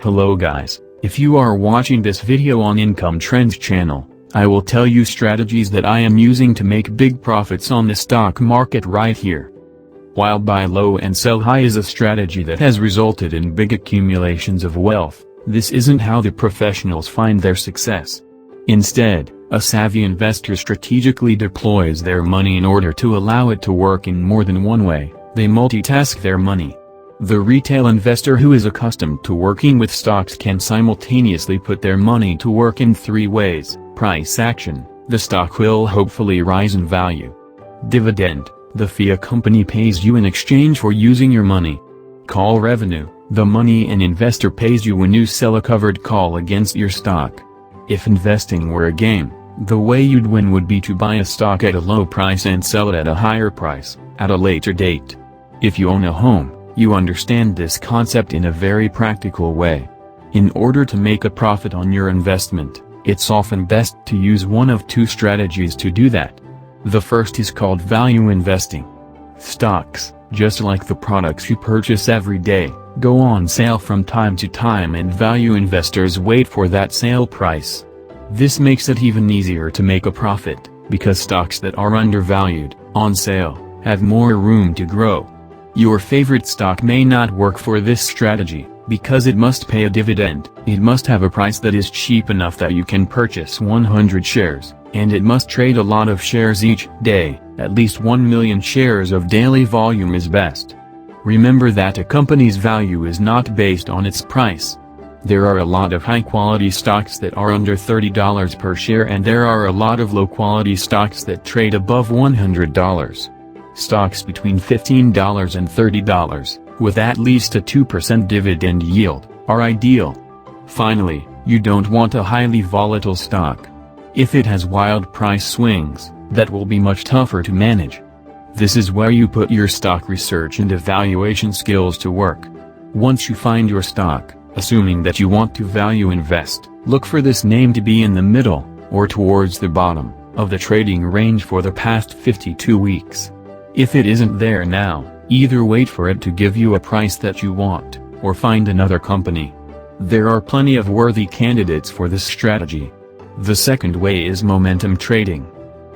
Hello guys, if you are watching this video on Income Trends channel, I will tell you strategies that I am using to make big profits on the stock market right here. While buy low and sell high is a strategy that has resulted in big accumulations of wealth, this isn't how the professionals find their success. Instead, a savvy investor strategically deploys their money in order to allow it to work in more than one way. They multitask their money. The retail investor who is accustomed to working with stocks can simultaneously put their money to work in three ways: price action, the stock will hopefully rise in value; dividend, the fee a company pays you in exchange for using your money; call revenue, the money an investor pays you when you sell a covered call against your stock. If investing were a game, the way you'd win would be to buy a stock at a low price and sell it at a higher price, at a later date. If you own a home, you understand this concept in a very practical way. In order to make a profit on your investment, it's often best to use one of two strategies to do that. The first is called value investing. Stocks, just like the products you purchase every day, go on sale from time to time and value investors wait for that sale price. This makes it even easier to make a profit, because stocks that are undervalued, on sale, have more room to grow. Your favorite stock may not work for this strategy, because it must pay a dividend, it must have a price that is cheap enough that you can purchase 100 shares, and it must trade a lot of shares each day, at least 1 million shares of daily volume is best. Remember that a company's value is not based on its price. There are a lot of high-quality stocks that are under $30 per share, and there are a lot of low-quality stocks that trade above $100. Stocks between $15 and $30, with at least a 2% dividend yield, are ideal. Finally, you don't want a highly volatile stock. If it has wild price swings, that will be much tougher to manage. This is where you put your stock research and evaluation skills to work. Once you find your stock, assuming that you want to value invest, look for this name to be in the middle, or towards the bottom, of the trading range for the past 52 weeks. If it isn't there now, either wait for it to give you a price that you want, or find another company. There are plenty of worthy candidates for this strategy. The second way is momentum trading.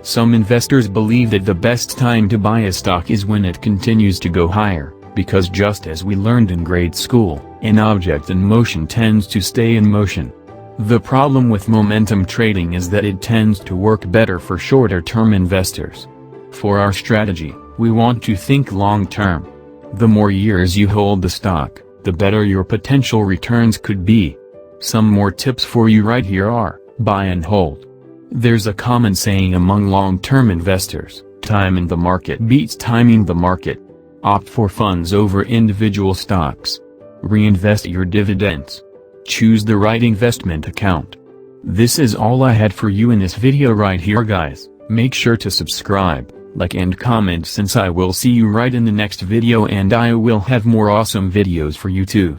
Some investors believe that the best time to buy a stock is when it continues to go higher, because just as we learned in grade school, an object in motion tends to stay in motion. The problem with momentum trading is that it tends to work better for shorter-term investors. For our strategy, we want to think long-term. The more years you hold the stock, the better your potential returns could be. Some more tips for you right here are: buy and hold. There's a common saying among long-term investors: time in the market beats timing the market. Opt for funds over individual stocks. Reinvest your dividends. Choose the right investment account. This is all I had for you in this video right here, guys. Make sure to subscribe, like and comment, since I will see you right in the next video, and I will have more awesome videos for you too.